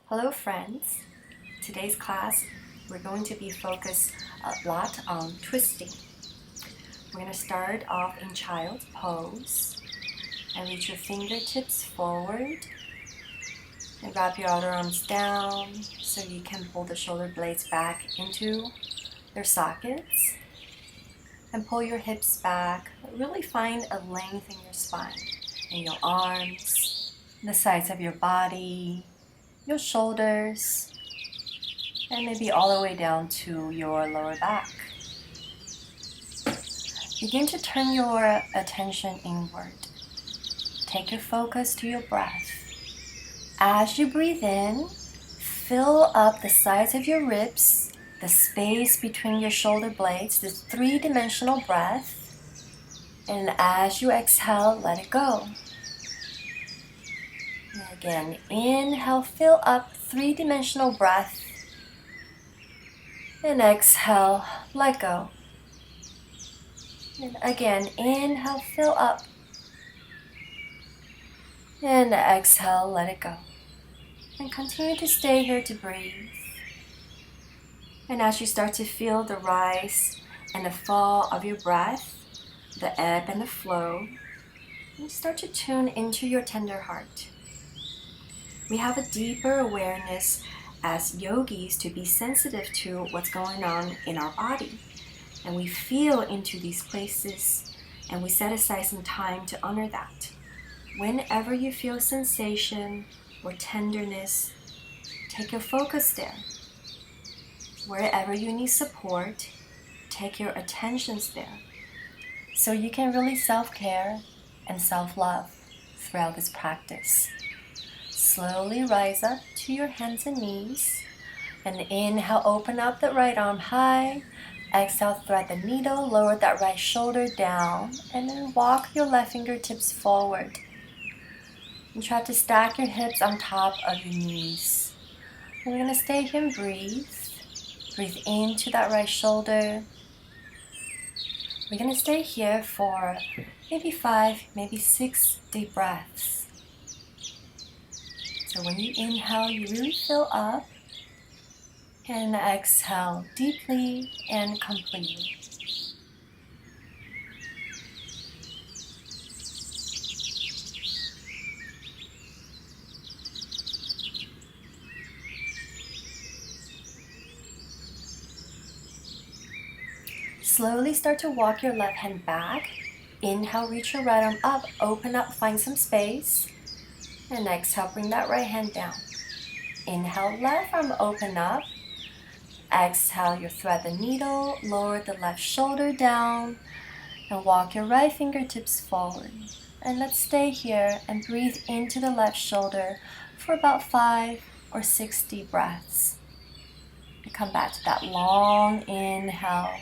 Hello friends, today's class we're going to be focused a lot on twisting. We're going to start off in child's pose and reach your fingertips forward and wrap your outer arms down so you can pull the shoulder blades back into their sockets and pull your hips back. Really find a length in your spine and your arms, the sides of your body, your shoulders, and maybe all the way down to your lower back. Begin to turn your attention inward. Take your focus to your breath. As you breathe in, fill up the sides of your ribs, the space between your shoulder blades, this three-dimensional breath. And as you exhale, let it go. And again, inhale, fill up three-dimensional breath. And exhale, let go. And again, inhale, fill up. And exhale, let it go. And continue to stay here to breathe. And as you start to feel the rise and the fall of your breath, the ebb and the flow, you start to tune into your tender heart. We have a deeper awareness as yogis to be sensitive to what's going on in our body. And we feel into these places and we set aside some time to honor that. Whenever you feel sensation or tenderness, take your focus there. Wherever you need support, take your attentions there. So you can really self-care and self-love throughout this practice. Slowly rise up to your hands and knees. And inhale, open up the right arm high. Exhale, thread the needle, lower that right shoulder down. And then walk your left fingertips forward. And try to stack your hips on top of your knees. And we're going to stay here and breathe. Breathe into that right shoulder. We're going to stay here for maybe 5, maybe 6 deep breaths. So when you inhale, you really fill up, and exhale deeply and completely. Slowly start to walk your left hand back. Inhale, reach your right arm up, open up, find some space. And exhale, bring that right hand down. Inhale, left arm open up. Exhale, you thread the needle, lower the left shoulder down, and walk your right fingertips forward. And let's stay here and breathe into the left shoulder for about 5 or 6 deep breaths. And come back to that long inhale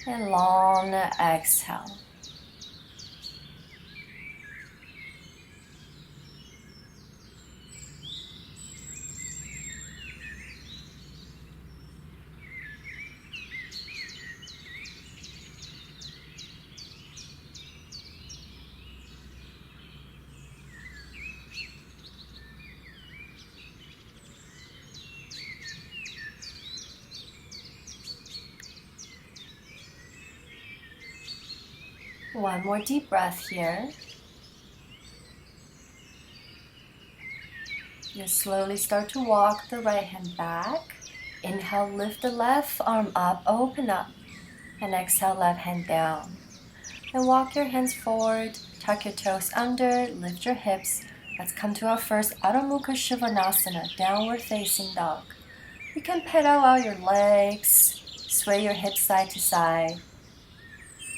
and long exhale. One more deep breath here. You slowly start to walk the right hand back. Inhale, lift the left arm up, open up. And exhale, left hand down. And walk your hands forward, tuck your toes under, lift your hips. Let's come to our first Adho Mukha Svanasana, downward facing dog. You can pedal out your legs, sway your hips side to side.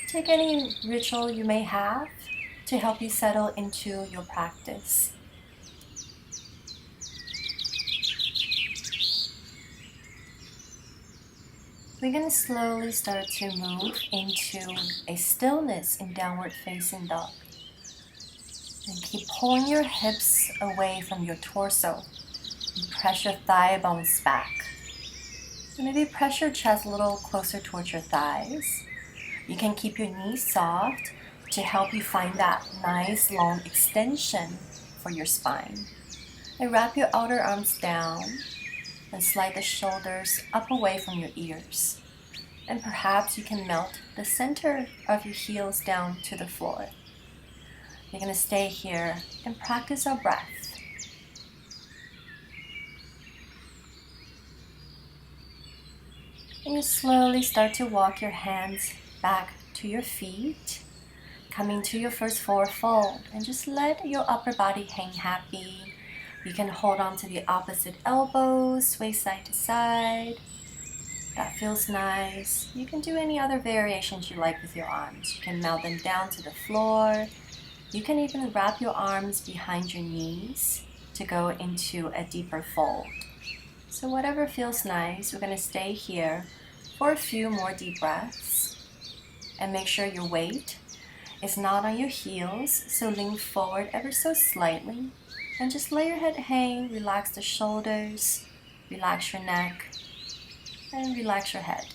Take any ritual you may have to help you settle into your practice. We're going to slowly start to move into a stillness in downward facing dog. And keep pulling your hips away from your torso. And press your thigh bones back. And maybe press your chest a little closer towards your thighs. You can keep your knees soft to help you find that nice long extension for your spine. And wrap your outer arms down and slide the shoulders up away from your ears. And perhaps you can melt the center of your heels down to the floor. You're going to stay here and practice our breath. And you slowly start to walk your hands back to your feet, coming to your first forward fold, and just let your upper body hang happy. You can hold on to the opposite elbows, sway side to side. That feels nice. You can do any other variations you like with your arms. You can melt them down to the floor. You can even wrap your arms behind your knees to go into a deeper fold. So whatever feels nice, we're going to stay here for a few more deep breaths. And make sure your weight is not on your heels, so lean forward ever so slightly. And just let your head hang, relax the shoulders, relax your neck, and relax your head.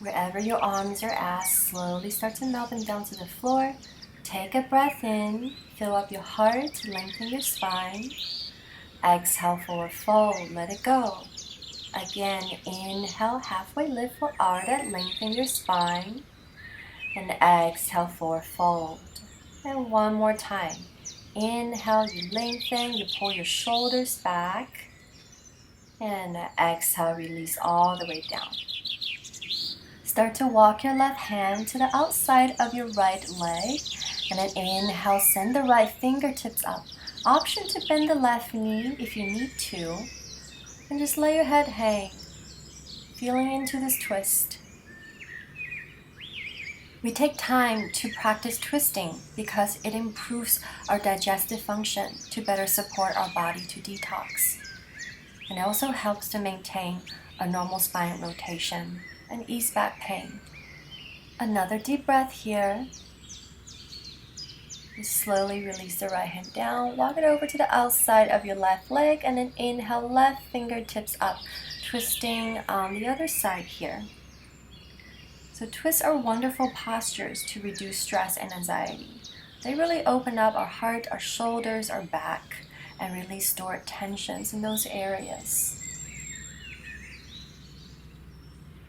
Wherever your arms are at, slowly start to melt them down to the floor. Take a breath in, fill up your heart, lengthen your spine. Exhale, forward fold, let it go. Again, inhale, halfway lift for Ardha, lengthen your spine. And exhale, forward fold. And one more time. Inhale, you lengthen, you pull your shoulders back. And exhale, release all the way down. Start to walk your left hand to the outside of your right leg. And then inhale, send the right fingertips up. Option to bend the left knee if you need to. And just let your head hang, feeling into this twist. We take time to practice twisting because it improves our digestive function to better support our body to detox. And it also helps to maintain a normal spine rotation and ease back pain. Another deep breath here. And slowly release the right hand down. Walk it over to the outside of your left leg and then inhale, left fingertips up, twisting on the other side here. So twists are wonderful postures to reduce stress and anxiety. They really open up our heart, our shoulders, our back, and release stored tensions in those areas.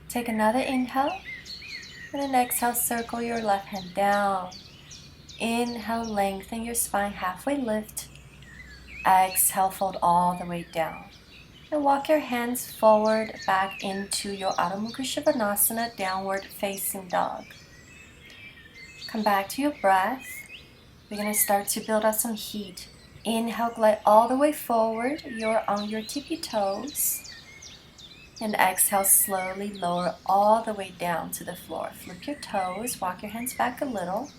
Take another inhale, and then exhale, circle your left hand down. Inhale, lengthen your spine, halfway lift. Exhale, fold all the way down. And walk your hands forward, back into your Adho Mukha Svanasana, downward facing dog. Come back to your breath. We're going to start to build up some heat. Inhale, glide all the way forward. You're on your tippy toes. And exhale, slowly lower all the way down to the floor. Flip your toes, walk your hands back a little.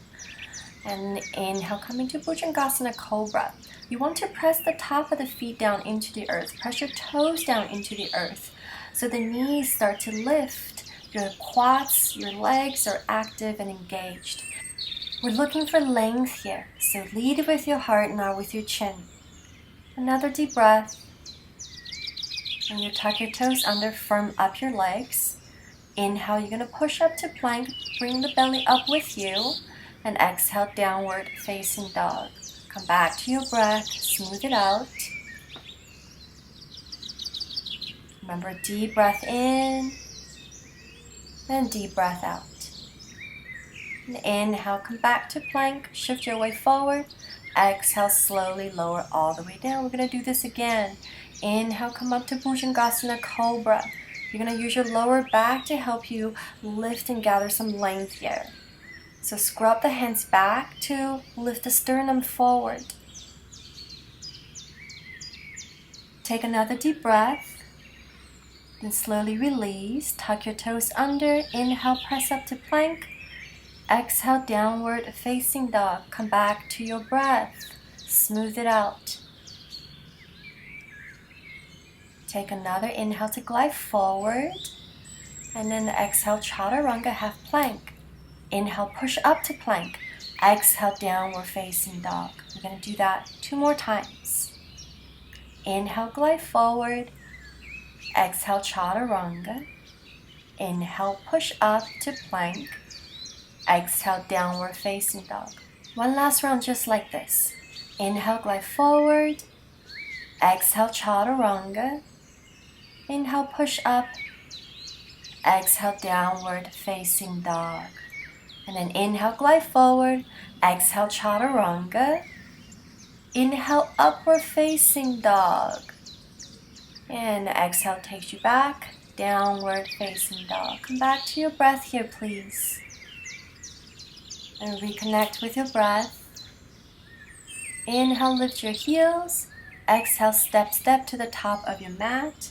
And inhale, come into Bhujangasana Cobra. You want to press the top of the feet down into the earth. Press your toes down into the earth. So the knees start to lift. Your quads, your legs are active and engaged. We're looking for length here. So lead with your heart, not with your chin. Another deep breath. And you tuck your toes under, firm up your legs. Inhale, you're going to push up to plank. Bring the belly up with you. And exhale, downward facing dog. Come back to your breath, smooth it out. Remember, deep breath in and deep breath out. And inhale, come back to plank, shift your way forward. Exhale, slowly lower all the way down. We're going to do this again. Inhale, come up to Bhujangasana Cobra. You're going to use your lower back to help you lift and gather some length here. So scrub the hands back to lift the sternum forward. Take another deep breath. Then slowly release. Tuck your toes under. Inhale, press up to plank. Exhale, downward facing dog. Come back to your breath. Smooth it out. Take another inhale to glide forward. And then exhale, chaturanga, half plank. Inhale, push up to plank. Exhale, downward facing dog. We're going to do that 2 more times. Inhale, glide forward. Exhale, chaturanga. Inhale, push up to plank. Exhale, downward facing dog. One last round just like this. Inhale, glide forward. Exhale, chaturanga. Inhale, push up. Exhale, downward facing dog. And then inhale, glide forward. Exhale, chaturanga. Inhale, upward facing dog. And exhale takes you back, downward facing dog. Come back to your breath here, please. And reconnect with your breath. Inhale, lift your heels. Exhale, step to the top of your mat.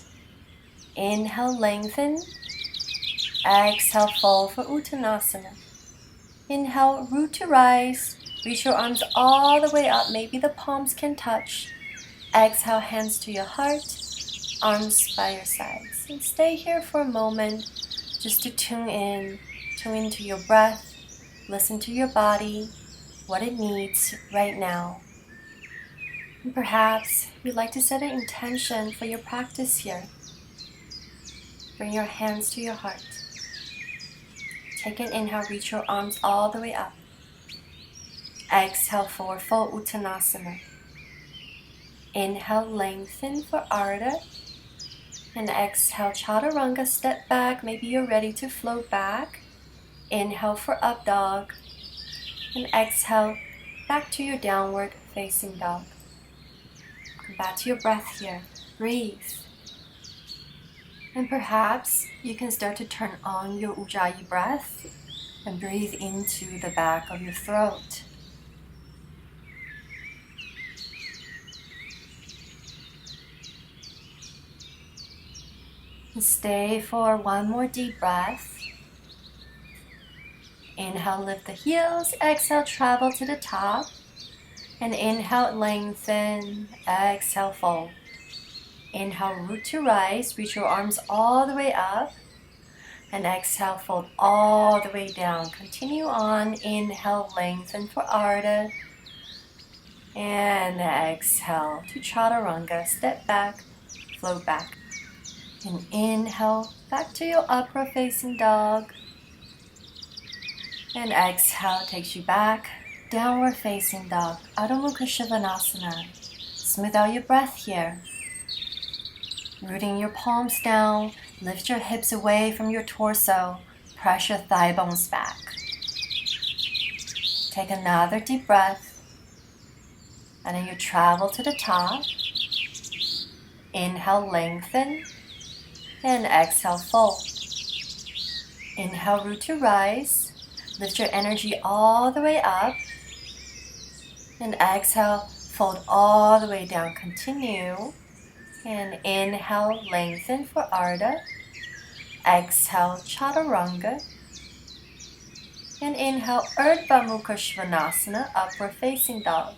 Inhale, lengthen. Exhale, fold for Uttanasana. Inhale, root to rise. Reach your arms all the way up. Maybe the palms can touch. Exhale, hands to your heart. Arms by your sides. And stay here for a moment just to tune into your breath. Listen to your body, what it needs right now. And perhaps you'd like to set an intention for your practice here. Bring your hands to your heart. Take an inhale, reach your arms all the way up. Exhale, forward fold Uttanasana. Inhale, lengthen for Ardha. And exhale, chaturanga, step back. Maybe you're ready to float back. Inhale for up dog. And exhale, back to your downward facing dog. Come back to your breath here. Breathe. And perhaps you can start to turn on your Ujjayi breath and breathe into the back of your throat. And stay for one more deep breath. Inhale, lift the heels. Exhale, travel to the top. And inhale, lengthen. Exhale, fold. Inhale, root to rise. Reach your arms all the way up. And exhale, fold all the way down. Continue on. Inhale, lengthen for Ardha. And exhale to chaturanga. Step back, float back. And inhale, back to your upward facing dog. And exhale takes you back, downward facing dog, Adho Mukha Svanasana. Smooth out your breath here. Rooting your palms down, lift your hips away from your torso, press your thigh bones back. Take another deep breath, and then you travel to the top. Inhale, lengthen, and exhale, fold. Inhale, root to rise. Lift your energy all the way up. And exhale, fold all the way down. Continue. And inhale, lengthen for Ardha. Exhale, chaturanga. And inhale, Urdhva Mukha Svanasana, upward facing dog.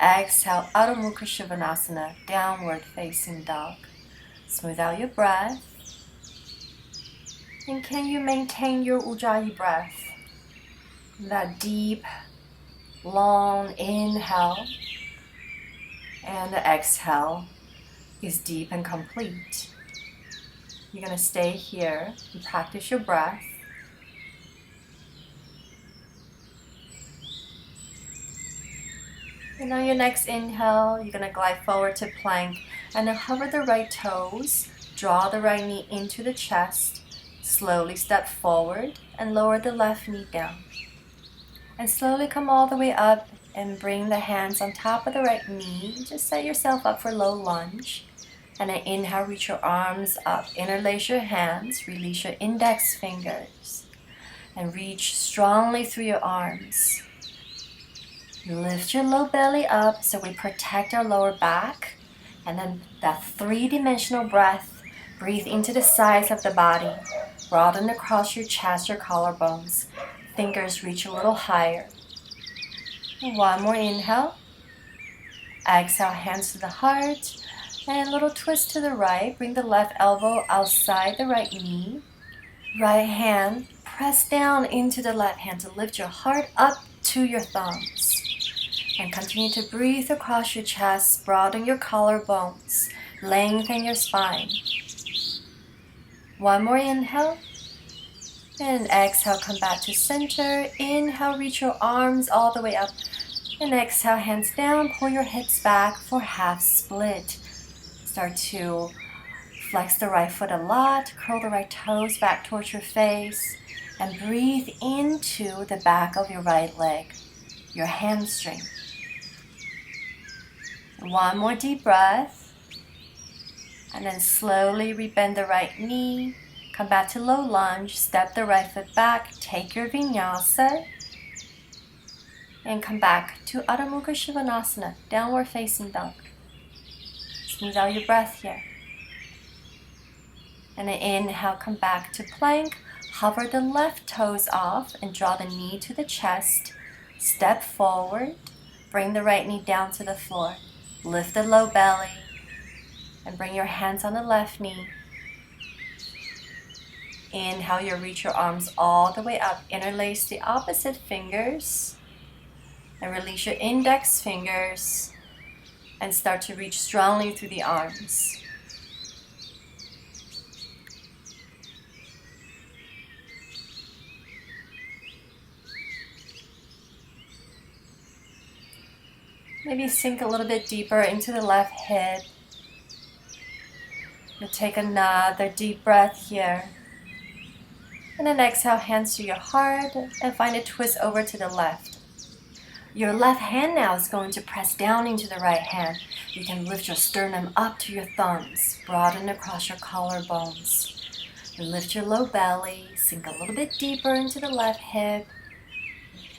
Exhale, Adho Mukha Svanasana, downward facing dog. Smooth out your breath. And can you maintain your Ujjayi breath? That deep, long inhale. And the exhale is deep and complete. You're going to stay here and practice your breath. And on your next inhale, you're going to glide forward to plank and then hover the right toes, draw the right knee into the chest, slowly step forward and lower the left knee down. And slowly come all the way up and bring the hands on top of the right knee. Just set yourself up for low lunge. And then inhale, reach your arms up, interlace your hands, release your index fingers, and reach strongly through your arms. Lift your low belly up so we protect our lower back. And then that three-dimensional breath, breathe into the sides of the body. Broaden across your chest, your collarbones. Fingers reach a little higher. And one more inhale. Exhale, hands to the heart. And a little twist to the right. Bring the left elbow outside the right knee. Right hand, press down into the left hand to lift your heart up to your thumbs. And continue to breathe across your chest, broaden your collarbones, lengthen your spine. One more inhale. And exhale, come back to center. Inhale, reach your arms all the way up. And exhale, hands down, pull your hips back for half split. Start to flex the right foot a lot, curl the right toes back towards your face, and breathe into the back of your right leg, your hamstring. One more deep breath, and then slowly rebend the right knee, come back to low lunge, step the right foot back, take your vinyasa, and come back to Adho Mukha Svanasana, downward facing dog. Smooth out your breath here. And then inhale, come back to plank. Hover the left toes off and draw the knee to the chest. Step forward. Bring the right knee down to the floor. Lift the low belly. And bring your hands on the left knee. Inhale, you reach your arms all the way up. Interlace the opposite fingers. And release your index fingers. And start to reach strongly through the arms. Maybe sink a little bit deeper into the left hip. You'll take another deep breath here. And then exhale, hands to your heart and find a twist over to the left. Your left hand now is going to press down into the right hand. You can lift your sternum up to your thumbs, broaden across your collarbones. And lift your low belly, sink a little bit deeper into the left hip.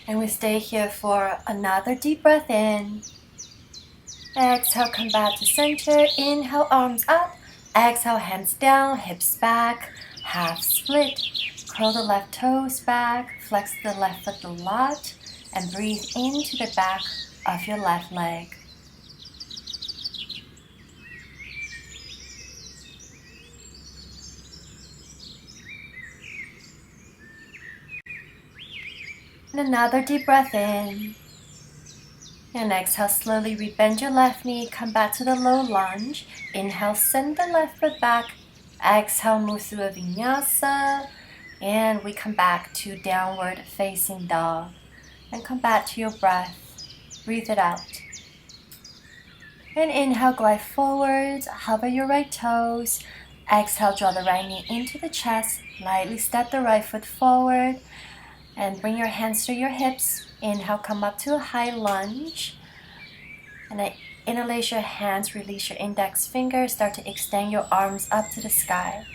And we stay here for another deep breath in. Exhale, come back to center. Inhale, arms up. Exhale, hands down, hips back, half split. Curl the left toes back, flex the left foot a lot, and breathe into the back of your left leg. And another deep breath in. And exhale, slowly rebend your left knee, come back to the low lunge. Inhale, send the left foot back. Exhale, move through a vinyasa. And we come back to downward facing dog. And come back to your breath. Breathe it out. And inhale, glide forward, hover your right toes. Exhale, draw the right knee into the chest. Lightly step the right foot forward. And bring your hands to your hips. Inhale, come up to a high lunge. And then interlace your hands, release your index finger. Start to extend your arms up to the sky.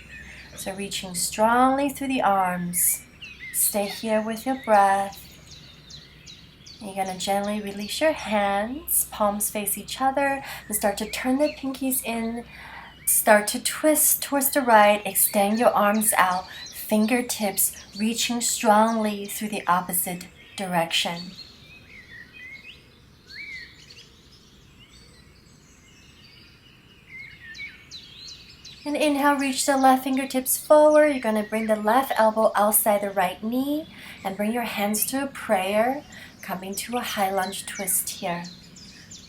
So reaching strongly through the arms. Stay here with your breath. And you're going to gently release your hands. Palms face each other. And start to turn the pinkies in. Start to twist towards the right. Extend your arms out. Fingertips reaching strongly through the opposite direction. And inhale, reach the left fingertips forward. You're going to bring the left elbow outside the right knee and bring your hands to a prayer, coming to a high lunge twist here.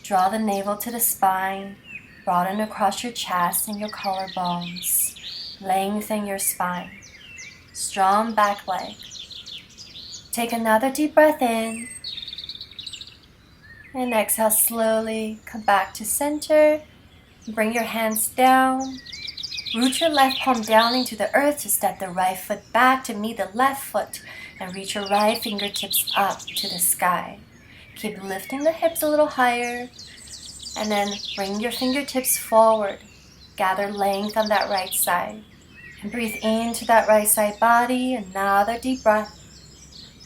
Draw the navel to the spine, broaden across your chest and your collarbones. Lengthen your spine. Strong back leg. Take another deep breath in. And exhale, slowly come back to center. Bring your hands down. Root your left palm down into the earth to step the right foot back to meet the left foot and reach your right fingertips up to the sky. Keep lifting the hips a little higher and then bring your fingertips forward. Gather length on that right side and breathe into that right side body. Another deep breath.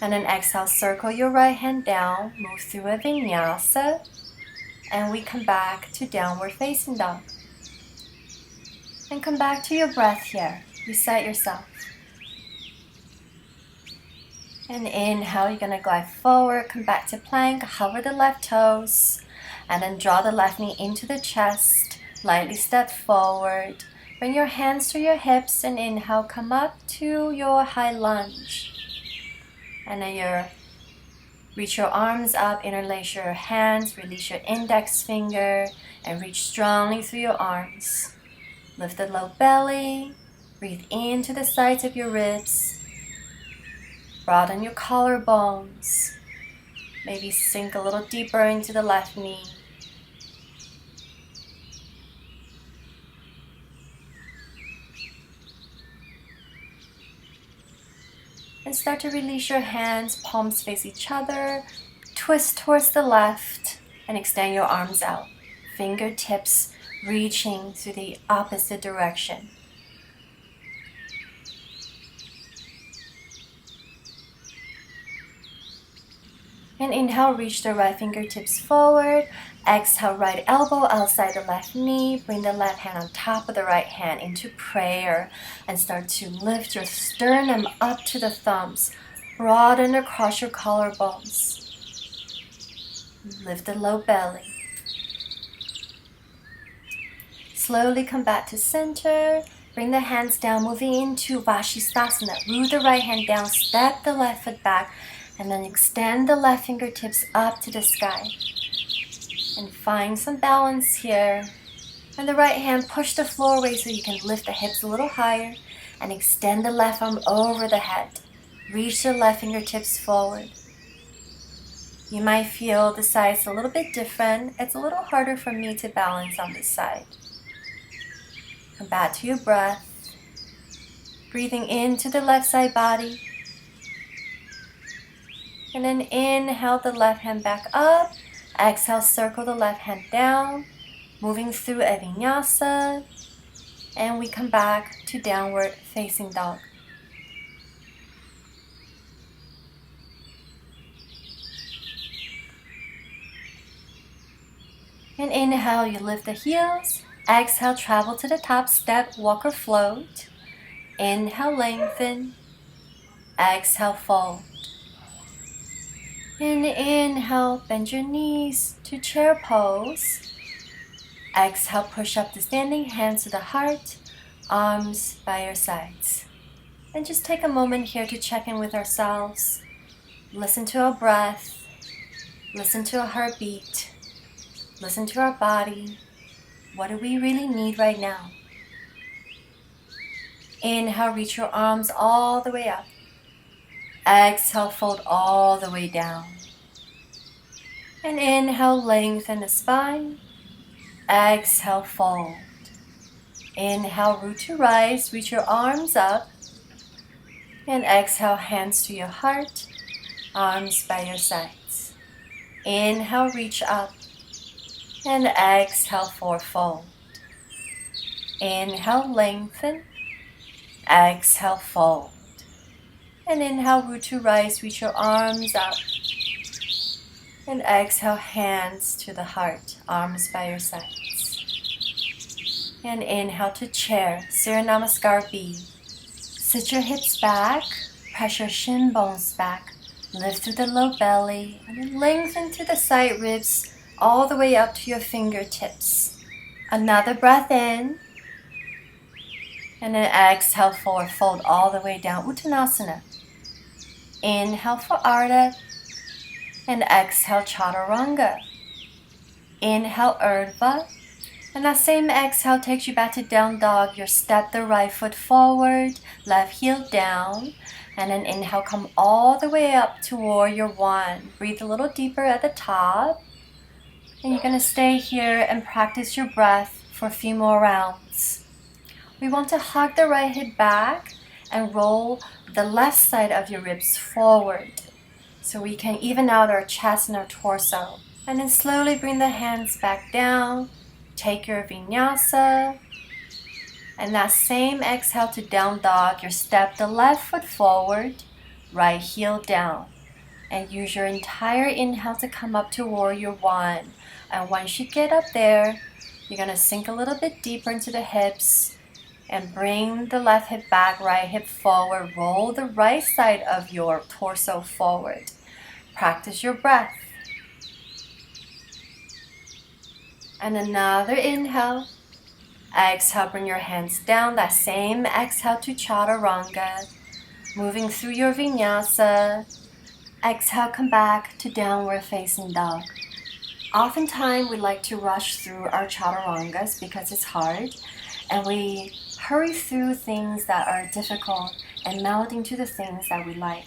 And then exhale, circle your right hand down, move through a vinyasa, and we come back to downward facing dog. And come back to your breath here. Reset yourself. And inhale, you're going to glide forward, come back to plank, hover the left toes, and then draw the left knee into the chest. Lightly step forward. Bring your hands to your hips and inhale, come up to your high lunge. And then reach your arms up, interlace your hands, release your index finger, and reach strongly through your arms. Lift the low belly, breathe into the sides of your ribs, Broaden your collarbones. Maybe sink a little deeper into the left knee. And start to release your hands, palms face each other. Twist towards the left and extend your arms out. Fingertips reaching to the opposite direction. And inhale, reach the right fingertips forward. Exhale, right elbow outside the left knee. Bring the left hand on top of the right hand into prayer. And start to lift your sternum up to the thumbs. Broaden across your collarbones. Lift the low belly. Slowly come back to center. Bring the hands down, moving into Vashisthasana. Root the right hand down, step the left foot back. And then extend the left fingertips up to the sky. And find some balance here. And the right hand, push the floor away so you can lift the hips a little higher. And extend the left arm over the head. Reach the left fingertips forward. You might feel the side's a little bit different. It's a little harder for me to balance on this side. Come back to your breath. Breathing into the left side body. And then inhale the left hand back up. Exhale, circle the left hand down. Moving through a vinyasa. And we come back to downward facing dog. And inhale, you lift the heels. Exhale, travel to the top, step, walk or float. Inhale, lengthen. Exhale, fold. And inhale, bend your knees to chair pose. Exhale, push up to standing, hands to the heart, arms by your sides. And just take a moment here to check in with ourselves. Listen to our breath. Listen to our heartbeat. Listen to our body. What do we really need right now? Inhale, reach your arms all the way up. Exhale, fold all the way down. And inhale, lengthen the spine. Exhale, fold. Inhale, root to rise, reach your arms up. And exhale, hands to your heart, arms by your sides. Inhale, reach up. And exhale, forward fold. Inhale, lengthen. Exhale, fold. And inhale, root to rise, reach your arms up. And exhale, hands to the heart, arms by your sides. And inhale to chair, Surya Namaskar B. Sit your hips back, press your shin bones back, lift through the low belly, and then lengthen to the side ribs, all the way up to your fingertips. Another breath in. And then exhale, forward fold all the way down, Uttanasana. Inhale for Ardha. And exhale, Chaturanga. Inhale, Urdhva. And that same exhale takes you back to down dog. You step the right foot forward, left heel down. And then inhale, come all the way up to warrior one. Breathe a little deeper at the top. And you're going to stay here and practice your breath for a few more rounds. We want to hug the right hip back and roll the left side of your ribs forward so we can even out our chest and our torso. And then slowly bring the hands back down. Take your vinyasa. And that same exhale to down dog, you step the left foot forward, right heel down. And use your entire inhale to come up to warrior one. And once you get up there, you're going to sink a little bit deeper into the hips and bring the left hip back, right hip forward. Roll the right side of your torso forward. Practice your breath. And another inhale. Exhale, bring your hands down. That same exhale to Chaturanga. Moving through your vinyasa. Exhale, come back to downward facing dog. Oftentimes we like to rush through our Chaturangas because it's hard. And we hurry through things that are difficult and meld into the things that we like.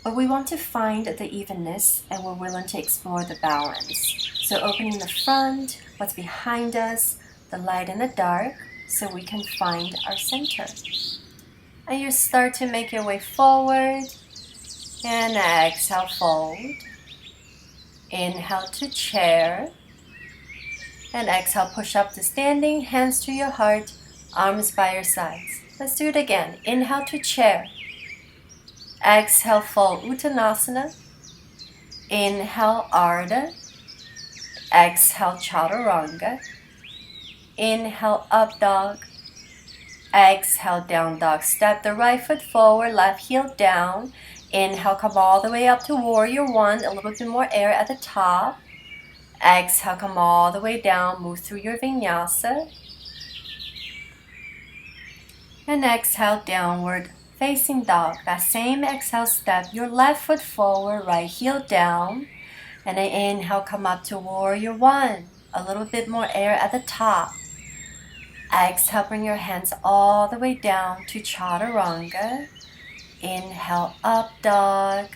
But we want to find the evenness, and we're willing to explore the balance. So opening the front, what's behind us, the light and the dark, so we can find our center. And you start to make your way forward, and exhale, fold. Inhale to chair, and exhale, push up to standing, hands to your heart, arms by your sides. Let's do it again. Inhale to chair. Exhale, fold Uttanasana. Inhale, Ardha. Exhale, Chaturanga. Inhale, up dog. Exhale, down dog. Step the right foot forward, left heel down. Inhale, come all the way up to warrior one. A little bit more air at the top. Exhale, come all the way down. Move through your vinyasa. And exhale, downward facing dog. That same exhale, step your left foot forward, right heel down. And then inhale, come up to warrior one. A little bit more air at the top. Exhale, bring your hands all the way down to Chaturanga. Inhale, up dog.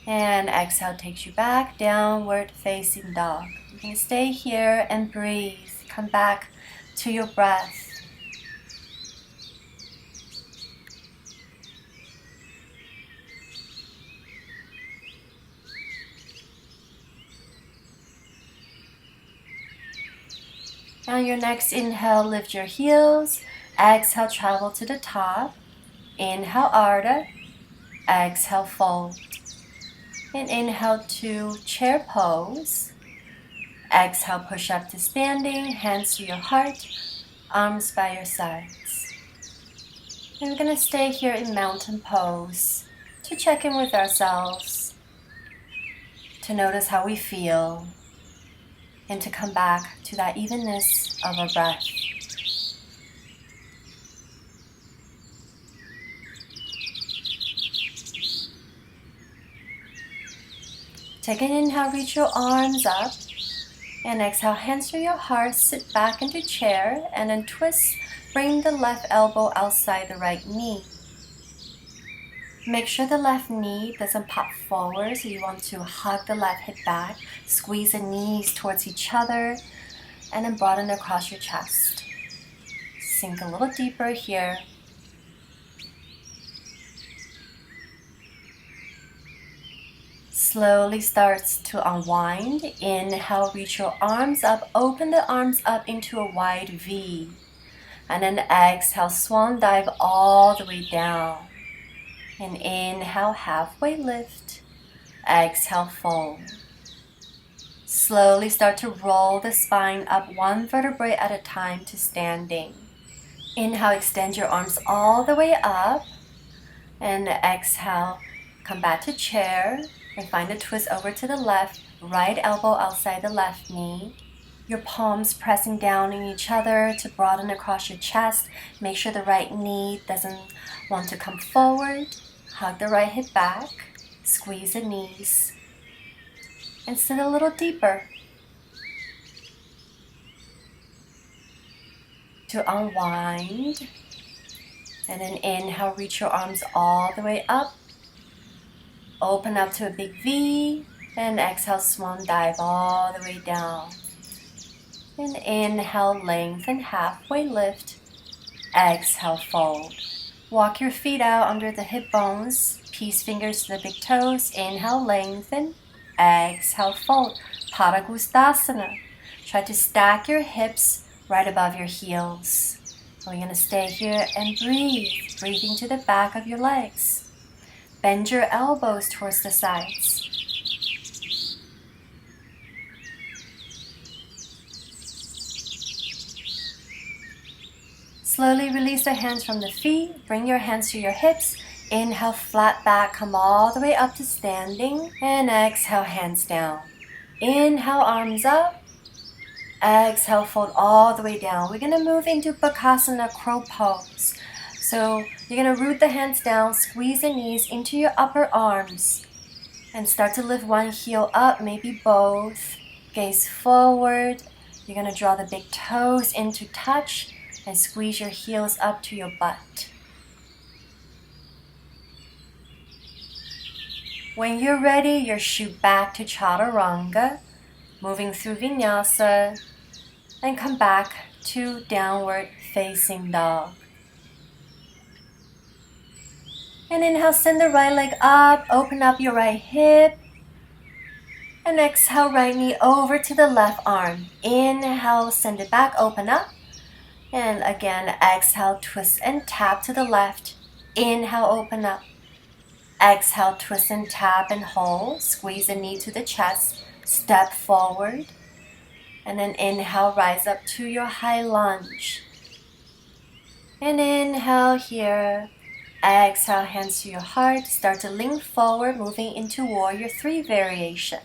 And exhale takes you back, downward facing dog. You can stay here and breathe. Come back to your breath. On your next inhale, lift your heels. Exhale, travel to the top. Inhale, Ardha. Exhale, fold. And inhale to chair pose. Exhale, push up to standing, hands to your heart, arms by your sides. And we're going to stay here in mountain pose to check in with ourselves, to notice how we feel, and to come back to that evenness of our breath. Take an inhale, reach your arms up, and exhale, hands to your heart, sit back into chair, and then twist, bring the left elbow outside the right knee. Make sure the left knee doesn't pop forward, so you want to hug the left hip back, squeeze the knees towards each other, and then broaden across your chest. Sink a little deeper here. Slowly starts to unwind. Inhale, reach your arms up, open the arms up into a wide V. And then exhale, swan dive all the way down. And inhale, halfway lift. Exhale, fold. Slowly start to roll the spine up one vertebrae at a time to standing. Inhale, extend your arms all the way up. And exhale, come back to chair. And find a twist over to the left, right elbow outside the left knee. Your palms pressing down on each other to broaden across your chest. Make sure the right knee doesn't want to come forward. Hug the right hip back, squeeze the knees, and sit a little deeper. To unwind, and then inhale, reach your arms all the way up. Open up to a big V, and exhale, swan dive all the way down. And inhale, lengthen, halfway lift. Exhale, fold. Walk your feet out under the hip bones. Peace fingers to the big toes. Inhale, lengthen. Exhale, fold. Padangusthasana. Try to stack your hips right above your heels. We're going to stay here and breathe. Breathing to the back of your legs. Bend your elbows towards the sides. Slowly release the hands from the feet. Bring your hands to your hips. Inhale, flat back, come all the way up to standing. And exhale, hands down. Inhale, arms up. Exhale, fold all the way down. We're going to move into Bakasana, crow pose. So you're going to root the hands down, squeeze the knees into your upper arms. And start to lift one heel up, maybe both. Gaze forward. You're going to draw the big toes into touch. And squeeze your heels up to your butt. When you're ready, you shoot back to Chaturanga, moving through Vinyasa, and come back to downward facing dog. And inhale, send the right leg up, open up your right hip. And exhale, right knee over to the left arm. Inhale, send it back, open up. And again, exhale, twist and tap to the left. Inhale, open up. Exhale, twist and tap and hold. Squeeze the knee to the chest. Step forward. And then inhale, rise up to your high lunge. And inhale here. Exhale, hands to your heart. Start to lean forward, moving into Warrior 3 variation.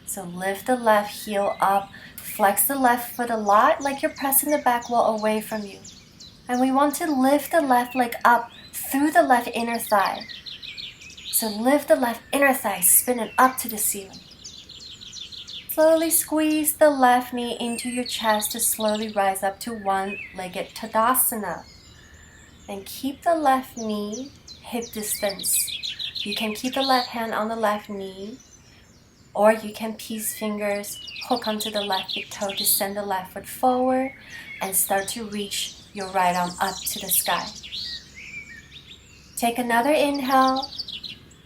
So lift the left heel up. Flex the left foot a lot, like you're pressing the back wall away from you. And we want to lift the left leg up through the left inner thigh. So lift the left inner thigh, spin it up to the ceiling. Slowly squeeze the left knee into your chest to slowly rise up to one-legged Tadasana. And keep the left knee hip distance. You can keep the left hand on the left knee, or you can peace fingers, hook onto the left big toe to send the left foot forward and start to reach your right arm up to the sky. Take another inhale,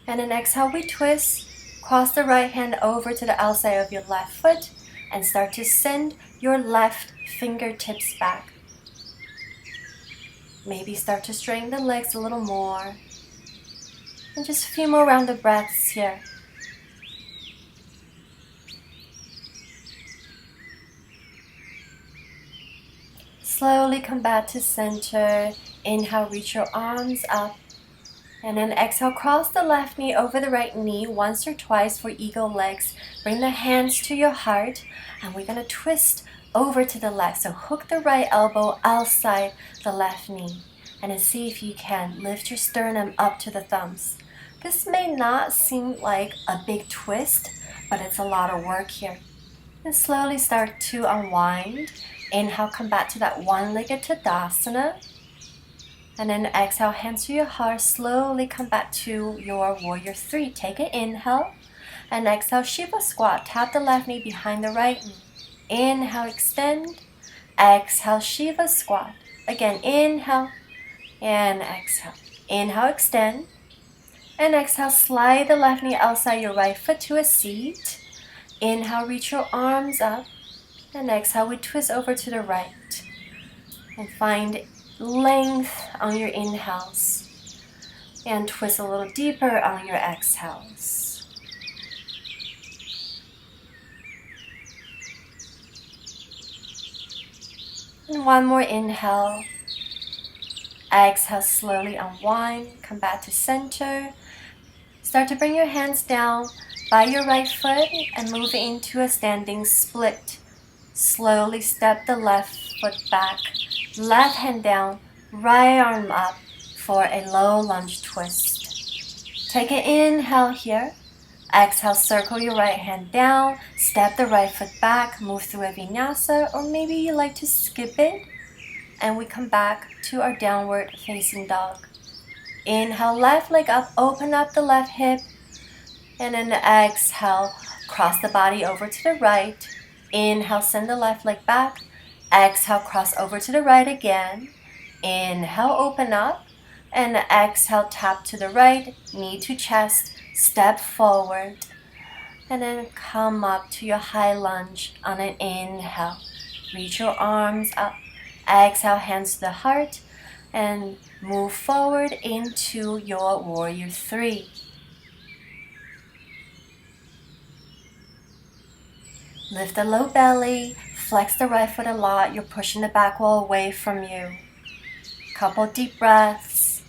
and then exhale, we twist. Cross the right hand over to the outside of your left foot and start to send your left fingertips back. Maybe start to straighten the legs a little more. And just a few more round of breaths here. Slowly come back to center. Inhale, reach your arms up. And then exhale, cross the left knee over the right knee once or twice for eagle legs. Bring the hands to your heart. And we're going to twist over to the left. So hook the right elbow outside the left knee. And then see if you can lift your sternum up to the thumbs. This may not seem like a big twist, but it's a lot of work here. And slowly start to unwind. Inhale, come back to that one-legged Tadasana. And then exhale, hands to your heart. Slowly come back to your Warrior 3. Take an inhale. And exhale, Shiva Squat. Tap the left knee behind the right knee. Inhale, extend. Exhale, Shiva Squat. Again, inhale and exhale. Inhale, extend. And exhale, slide the left knee outside your right foot to a seat. Inhale, reach your arms up. And exhale, we twist over to the right. And find length on your inhales. And twist a little deeper on your exhales. And one more inhale. Exhale, slowly unwind. Come back to center. Start to bring your hands down by your right foot and move into a standing split. Slowly step the left foot back. Left hand down, right arm up for a low lunge twist. Take an inhale here. Exhale, circle your right hand down. Step the right foot back, move through a vinyasa, or maybe you like to skip it. And we come back to our downward facing dog. Inhale, left leg up, open up the left hip. And then exhale, cross the body over to the right. Inhale, send the left leg back. Exhale, cross over to the right again. Inhale, open up. And exhale, tap to the right, knee to chest, step forward. And then come up to your high lunge on an inhale. Reach your arms up. Exhale, hands to the heart. And move forward into your Warrior 3. Lift the low belly, flex the right foot a lot. You're pushing the back wall away from you. Couple deep breaths.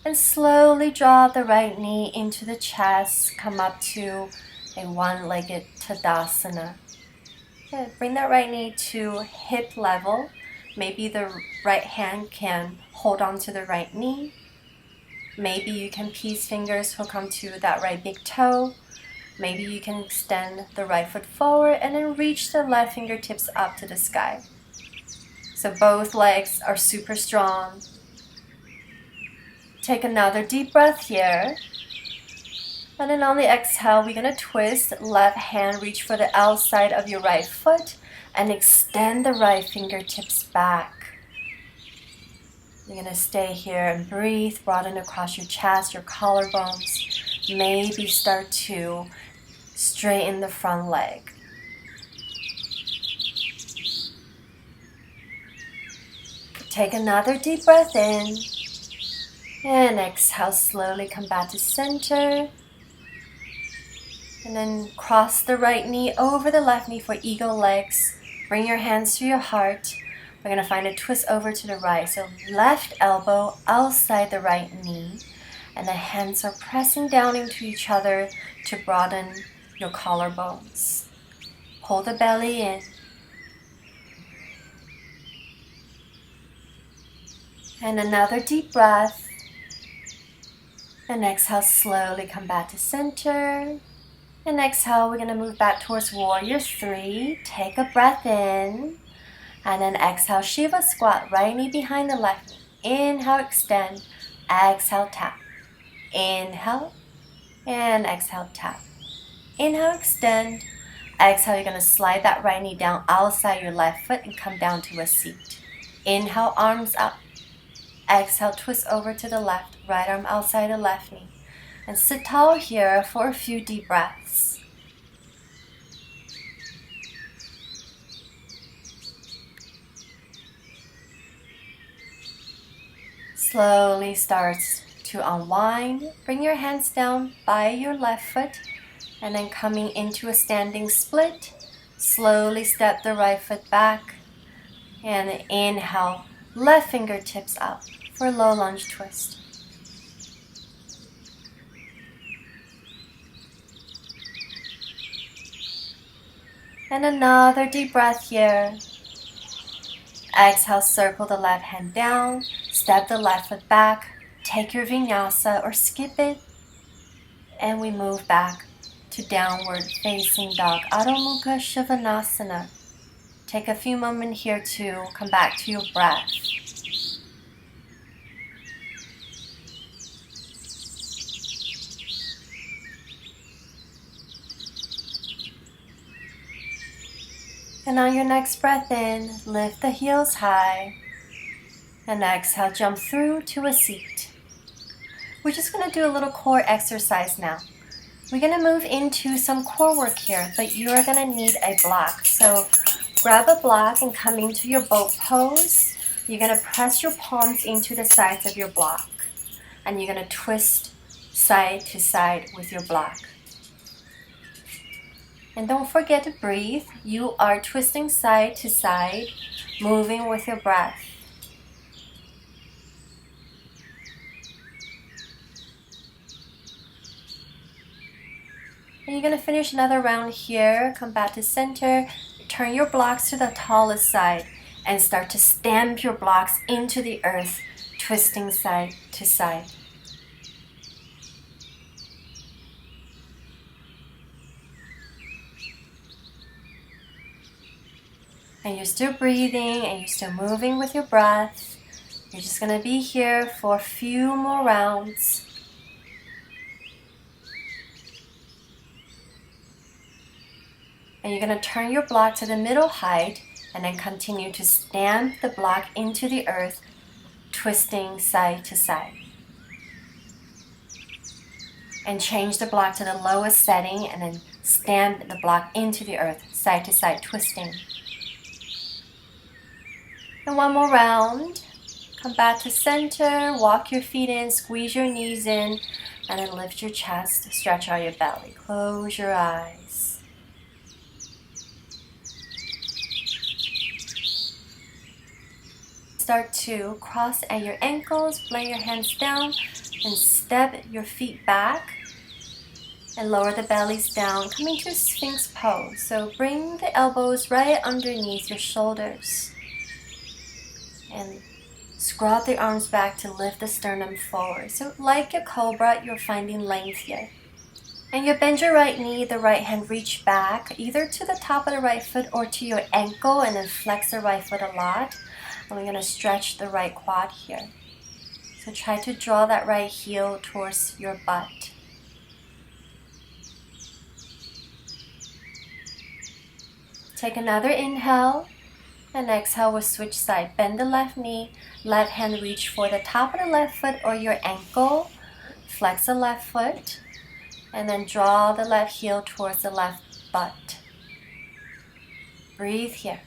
And slowly draw the right knee into the chest. Come up to a one-legged Tadasana. Okay, bring that right knee to hip level. Maybe the right hand can hold on to the right knee. Maybe you can peace fingers hook onto that right big toe. Maybe you can extend the right foot forward and then reach the left fingertips up to the sky. So both legs are super strong. Take another deep breath here. And then on the exhale, we're going to twist. Left hand, reach for the outside of your right foot and extend the right fingertips back. You're going to stay here and breathe. Broaden across your chest, your collarbones. Maybe start to straighten the front leg. Take another deep breath in. And exhale, slowly come back to center. And then cross the right knee over the left knee for eagle legs. Bring your hands to your heart. We're going to find a twist over to the right. So left elbow outside the right knee. And the hands are pressing down into each other to broaden your collarbones. Pull the belly in. And another deep breath. And exhale, slowly come back to center. And exhale, we're going to move back towards warrior 3. Take a breath in. And then exhale, Shiva squat. Right knee behind the left knee. Inhale, extend. Exhale, tap. Inhale. And exhale, tap. Inhale, extend. Exhale, you're going to slide that right knee down outside your left foot and come down to a seat. Inhale, arms up. Exhale, twist over to the left. Right arm outside the left knee. And sit tall here for a few deep breaths. Slowly starts to unwind. Bring your hands down by your left foot and then coming into a standing split. Slowly step the right foot back and inhale, left fingertips up for low lunge twist. And another deep breath here. Exhale, circle the left hand down, step the left foot back, take your vinyasa or skip it, and we move back to downward facing dog, Adho Mukha Svanasana. Take a few moments here to come back to your breath. And on your next breath in, lift the heels high. And exhale, jump through to a seat. We're just going to do a little core exercise now. We're going to move into some core work here, but you're going to need a block. So grab a block and come into your boat pose. You're going to press your palms into the sides of your block. And you're going to twist side to side with your block. And don't forget to breathe. You are twisting side to side, moving with your breath. And you're going to finish another round here. Come back to center. Turn your blocks to the tallest side and start to stamp your blocks into the earth, twisting side to side. And you're still breathing and you're still moving with your breath. You're just going to be here for a few more rounds. And you're going to turn your block to the middle height and then continue to stamp the block into the earth, twisting side to side. And change the block to the lowest setting and then stamp the block into the earth, side to side, twisting. And one more round. Come back to center, walk your feet in, squeeze your knees in, and then lift your chest, stretch out your belly. Close your eyes. Start to cross at your ankles, lay your hands down, and step your feet back. And lower the bellies down, coming to Sphinx pose. So bring the elbows right underneath your shoulders. And scrub the arms back to lift the sternum forward. So like a cobra, you're finding length here. And you bend your right knee, the right hand reach back, either to the top of the right foot or to your ankle, and then flex the right foot a lot. And we're going to stretch the right quad here. So try to draw that right heel towards your butt. Take another inhale, and exhale, we'll switch side. Bend the left knee, left hand reach for the top of the left foot or your ankle. Flex the left foot, and then draw the left heel towards the left butt. Breathe here.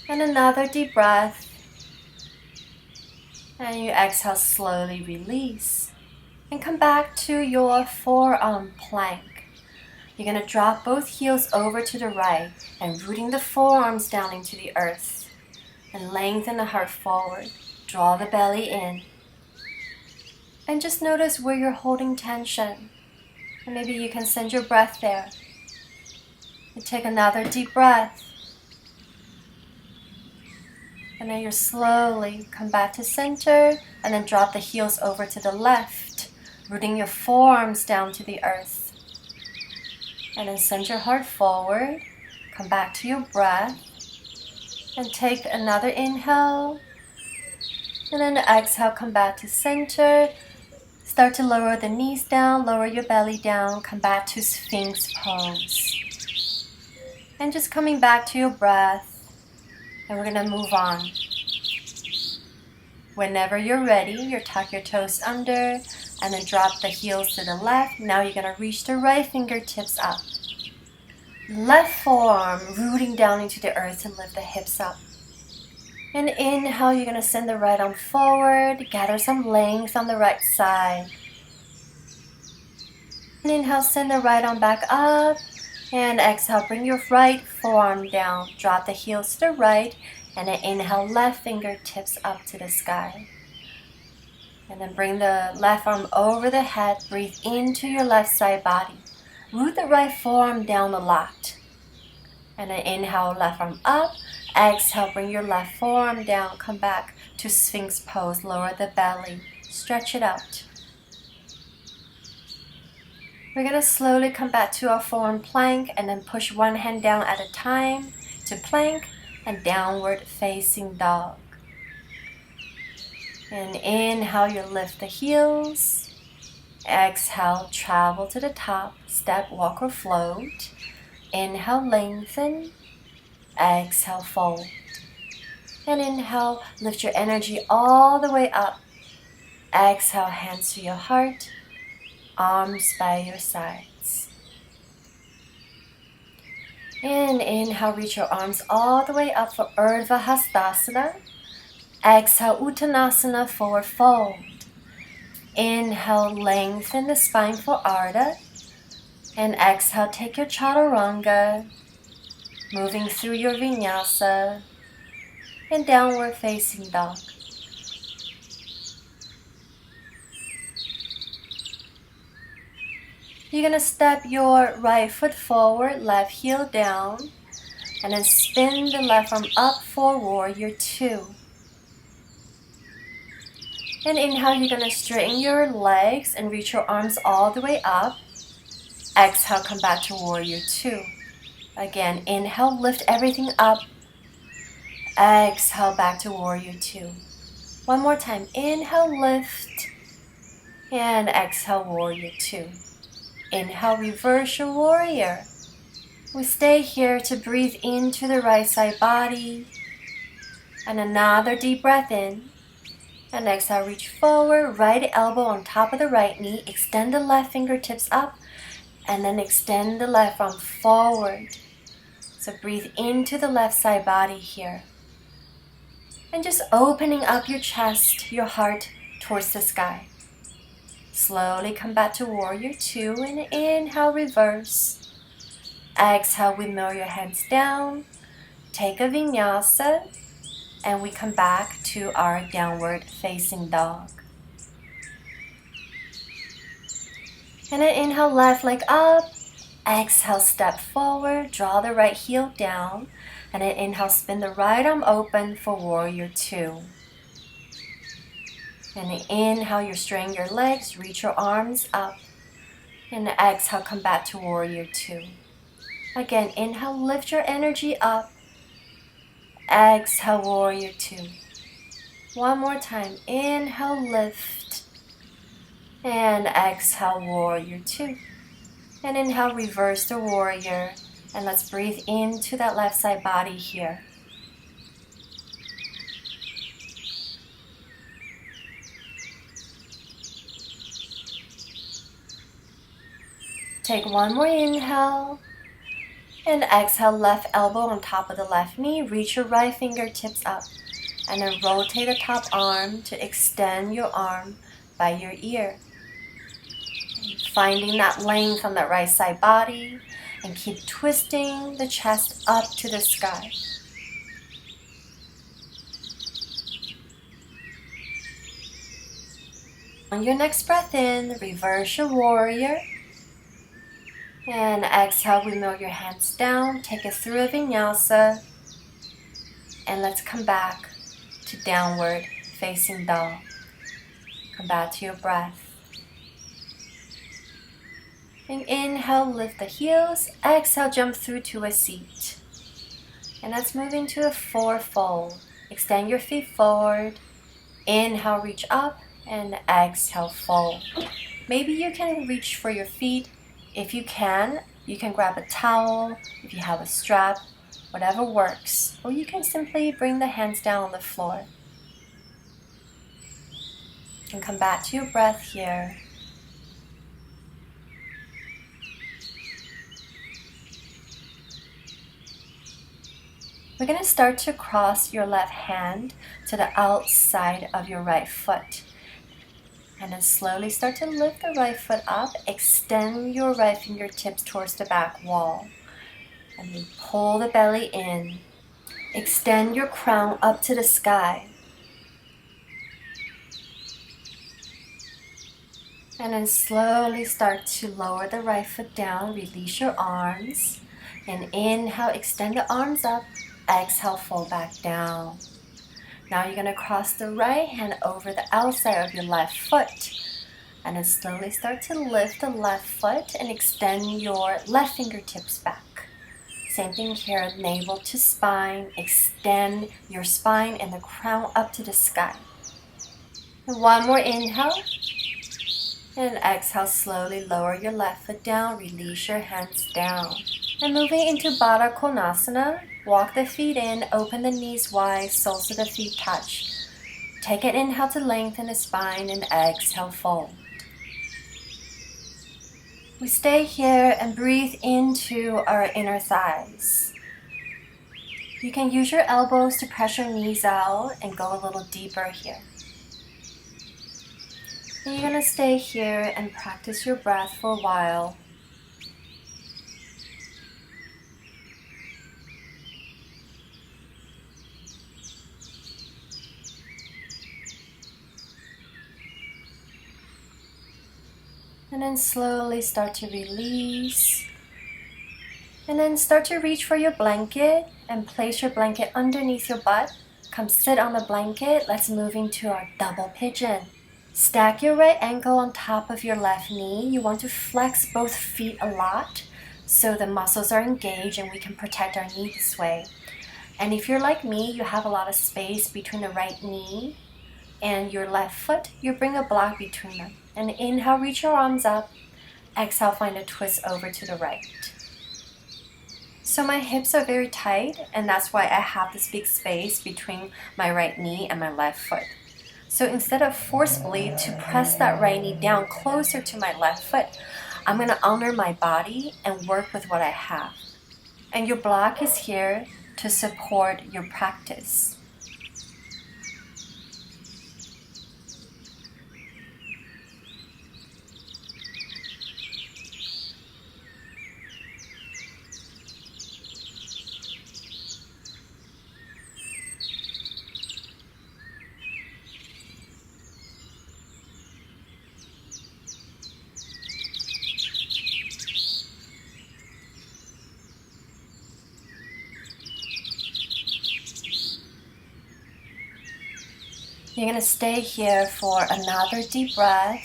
And another deep breath. And you exhale, slowly release. And come back to your forearm plank. You're going to drop both heels over to the right and rooting the forearms down into the earth. And lengthen the heart forward. Draw the belly in. And just notice where you're holding tension. And maybe you can send your breath there. And take another deep breath. And then you slowly come back to center and then drop the heels over to the left, rooting your forearms down to the earth. And then send your heart forward, come back to your breath, and take another inhale. And then exhale, come back to center. Start to lower the knees down, lower your belly down, come back to Sphinx pose. And just coming back to your breath. And we're going to move on. Whenever you're ready, you tuck your toes under and then drop the heels to the left. Now you're going to reach the right fingertips up. Left forearm rooting down into the earth to lift the hips up. And inhale, you're going to send the right arm forward. Gather some length on the right side. And inhale, send the right arm back up. And exhale, bring your right forearm down. Drop the heels to the right. And then inhale, left fingertips up to the sky. And then bring the left arm over the head. Breathe into your left side body. Root the right forearm down a lot. And then inhale, left arm up. Exhale, bring your left forearm down. Come back to Sphinx pose. Lower the belly. Stretch it out. We're going to slowly come back to our forearm plank and then push one hand down at a time to plank and downward facing dog. And inhale, you lift the heels. Exhale, travel to the top, step, walk or float. Inhale, lengthen. Exhale, fold. And inhale, lift your energy all the way up. Exhale, hands to your heart. Arms by your sides. And inhale, reach your arms all the way up for Urdhva Hastasana. Exhale, Uttanasana, forward fold. Inhale, lengthen the spine for Ardha. And exhale, take your Chaturanga, moving through your Vinyasa and downward facing dog. You're going to step your right foot forward, left heel down, and then spin the left arm up for Warrior Two. And inhale, you're going to straighten your legs and reach your arms all the way up. Exhale, come back to Warrior Two. Again, inhale, lift everything up. Exhale, back to Warrior Two. One more time. Inhale, lift. And exhale, Warrior Two. Inhale, reverse your warrior. We stay here to breathe into the right side body. And another deep breath in. And exhale, reach forward, right elbow on top of the right knee. Extend the left fingertips up. And then extend the left arm forward. So breathe into the left side body here. And just opening up your chest, your heart towards the sky. Slowly come back to Warrior Two and inhale, reverse. Exhale, we mill your hands down. Take a Vinyasa and we come back to our downward facing dog. And then inhale, left leg up. Exhale, step forward, draw the right heel down. And then inhale, spin the right arm open for Warrior Two. And then inhale, you straighten your legs, reach your arms up. And exhale, come back to warrior two. Again, inhale, lift your energy up. Exhale, warrior two. One more time, inhale, lift. And exhale, warrior two. And inhale, reverse the warrior. And let's breathe into that left side body here. Take one more inhale. And exhale, left elbow on top of the left knee. Reach your right fingertips up. And then rotate the top arm to extend your arm by your ear. Finding that length on that right side body. And keep twisting the chest up to the sky. On your next breath in, reverse your warrior. And exhale, wheel your hands down. Take it through a vinyasa. And let's come back to downward facing dog. Come back to your breath. And inhale, lift the heels. Exhale, jump through to a seat. And let's move into a fourfold. Extend your feet forward. Inhale, reach up. And exhale, fold. Maybe you can reach for your feet. If you can grab a towel, if you have a strap, whatever works. Or you can simply bring the hands down on the floor. And come back to your breath here. We're going to start to cross your left hand to the outside of your right foot. And then slowly start to lift the right foot up. Extend your right fingertips towards the back wall. And then pull the belly in. Extend your crown up to the sky. And then slowly start to lower the right foot down. Release your arms. And inhale, extend the arms up. Exhale, fold back down. Now you're going to cross the right hand over the outside of your left foot. And then slowly start to lift the left foot and extend your left fingertips back. Same thing here, navel to spine. Extend your spine and the crown up to the sky. And one more inhale. And exhale, slowly lower your left foot down. Release your hands down. And moving into Baddha Konasana. Walk the feet in, open the knees wide, soles of the feet touch. Take an inhale to lengthen the spine and exhale, fold. We stay here and breathe into our inner thighs. You can use your elbows to press your knees out and go a little deeper here. And you're going to stay here and practice your breath for a while. And then slowly start to release. And then start to reach for your blanket and place your blanket underneath your butt. Come sit on the blanket. Let's move into our double pigeon. Stack your right ankle on top of your left knee. You want to flex both feet a lot so the muscles are engaged and we can protect our knee this way. And if you're like me, you have a lot of space between the right knee and your left foot. You bring a block between them. And inhale, reach your arms up. Exhale, find a twist over to the right. So my hips are very tight, and that's why I have this big space between my right knee and my left foot. So instead of forcefully to press that right knee down closer to my left foot, I'm going to honor my body and work with what I have. And your block is here to support your practice. You're going to stay here for another deep breath.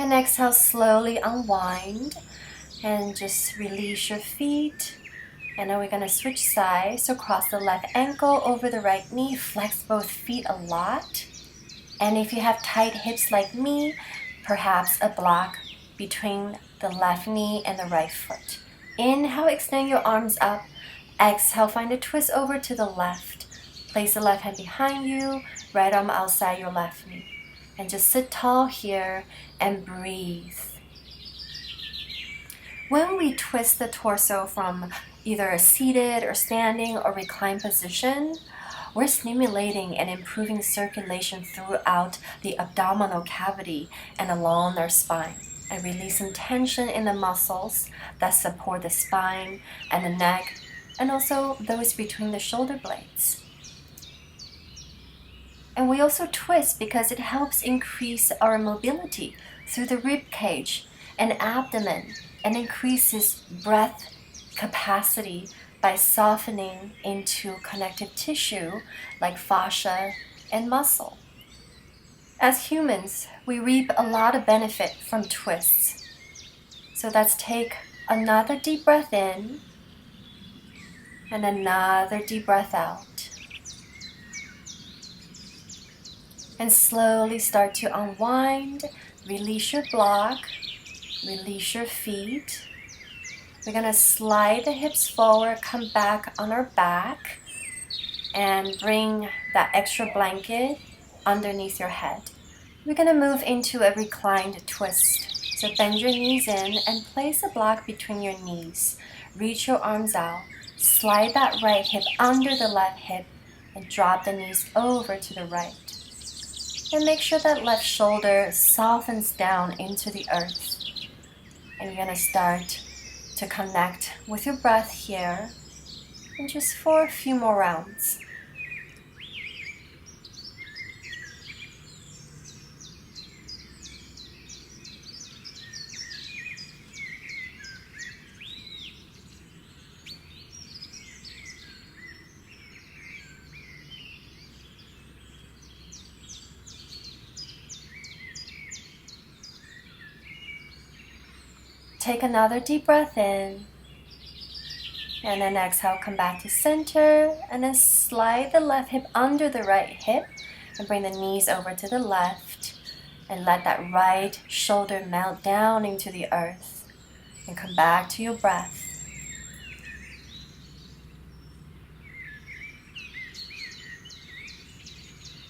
And exhale, slowly unwind and just release your feet. And now we're going to switch sides. So cross the left ankle over the right knee, flex both feet a lot. And if you have tight hips like me, perhaps a block between the left knee and the right foot. Inhale, extend your arms up. Exhale, find a twist over to the left. Place the left hand behind you, right arm outside your left knee. And just sit tall here and breathe. When we twist the torso from either a seated or standing or reclined position, we're stimulating and improving circulation throughout the abdominal cavity and along our spine, and releasing tension in the muscles that support the spine and the neck, and also those between the shoulder blades. And we also twist because it helps increase our mobility through the rib cage and abdomen, and increases breath capacity by softening into connective tissue like fascia and muscle. As humans, we reap a lot of benefit from twists. So let's take another deep breath in and another deep breath out. And slowly start to unwind, release your block, release your feet. We're going to slide the hips forward, come back on our back, and bring that extra blanket underneath your head. We're going to move into a reclined twist. So bend your knees in and place a block between your knees. Reach your arms out. Slide that right hip under the left hip and drop the knees over to the right. And make sure that left shoulder softens down into the earth. And you're going to start to connect with your breath here, and just for a few more rounds. Take another deep breath in, and then exhale, come back to center, and then slide the left hip under the right hip and bring the knees over to the left, and let that right shoulder melt down into the earth, and come back to your breath.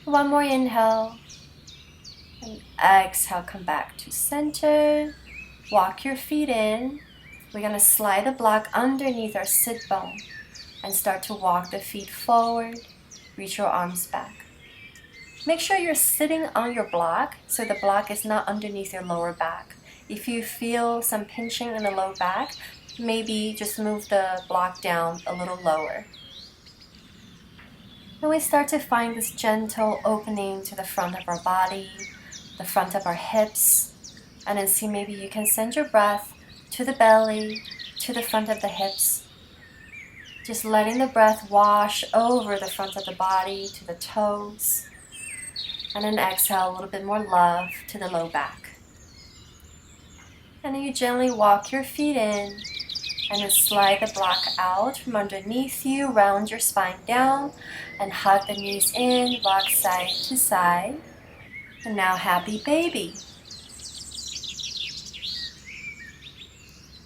One more inhale, and exhale, come back to center. Walk your feet in. We're going to slide the block underneath our sit bone and start to walk the feet forward. Reach your arms back. Make sure you're sitting on your block so the block is not underneath your lower back. If you feel some pinching in the low back, maybe just move the block down a little lower. And we start to find this gentle opening to the front of our body, the front of our hips. And then see, maybe you can send your breath to the belly, to the front of the hips. Just letting the breath wash over the front of the body to the toes. And then exhale a little bit more love to the low back. And then you gently walk your feet in and then slide the block out from underneath you, round your spine down, and hug the knees in, rock side to side. And now happy baby.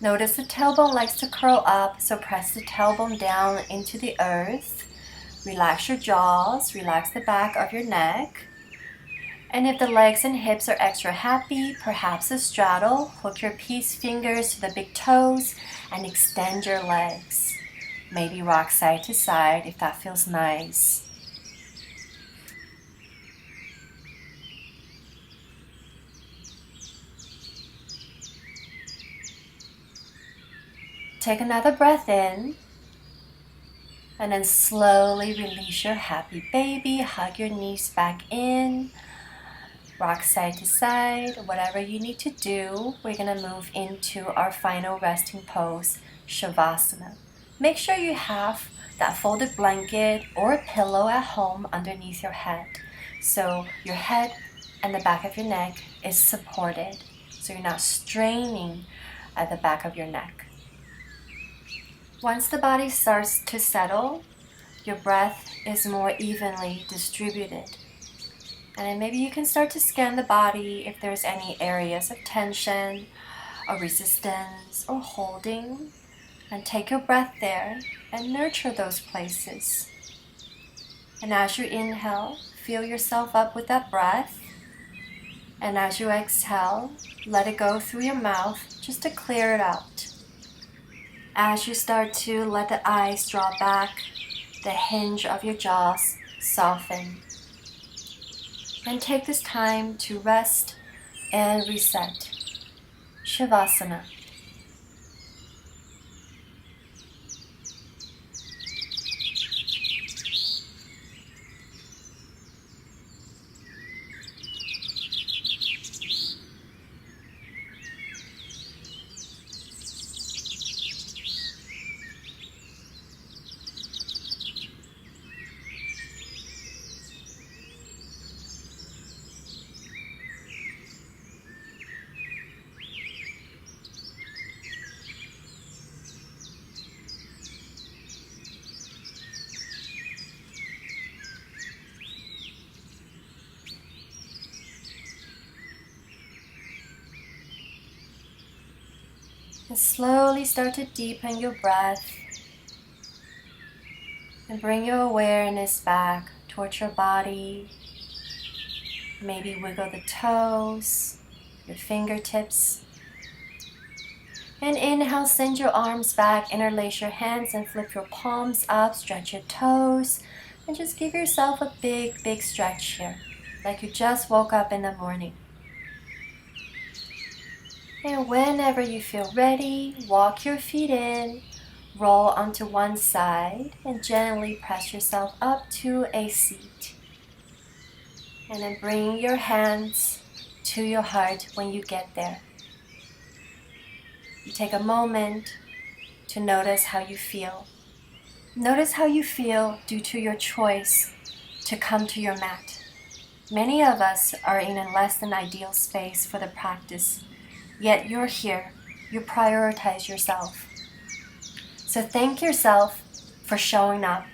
Notice the tailbone likes to curl up, so press the tailbone down into the earth. Relax your jaws, relax the back of your neck. And if the legs and hips are extra happy, perhaps a straddle. Hook your peace fingers to the big toes and extend your legs. Maybe rock side to side if that feels nice. Take another breath in, and then slowly release your happy baby. Hug your knees back in, rock side to side, whatever you need to do. We're going to move into our final resting pose, Shavasana. Make sure you have that folded blanket or a pillow at home underneath your head, so your head and the back of your neck is supported. So so you're not straining at the back of your neck. Once the body starts to settle, your breath is more evenly distributed. And then maybe you can start to scan the body if there's any areas of tension or resistance or holding. And take your breath there and nurture those places. And as you inhale, fill yourself up with that breath. And as you exhale, let it go through your mouth just to clear it out. As you start to let the eyes draw back, the hinge of your jaws soften. And take this time to rest and reset. Shavasana. And slowly start to deepen your breath and bring your awareness back towards your body. Maybe wiggle the toes, your fingertips. And inhale, send your arms back, interlace your hands and flip your palms up, stretch your toes, and just give yourself a big, big stretch here, like you just woke up in the morning. And whenever you feel ready, walk your feet in, roll onto one side, and gently press yourself up to a seat. And then bring your hands to your heart when you get there. You take a moment to notice how you feel. Notice how you feel due to your choice to come to your mat. Many of us are in a less than ideal space for the practice. Yet you're here, you prioritize yourself. So thank yourself for showing up.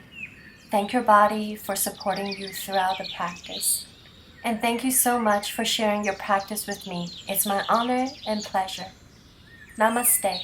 Thank your body for supporting you throughout the practice. And thank you so much for sharing your practice with me. It's my honor and pleasure. Namaste.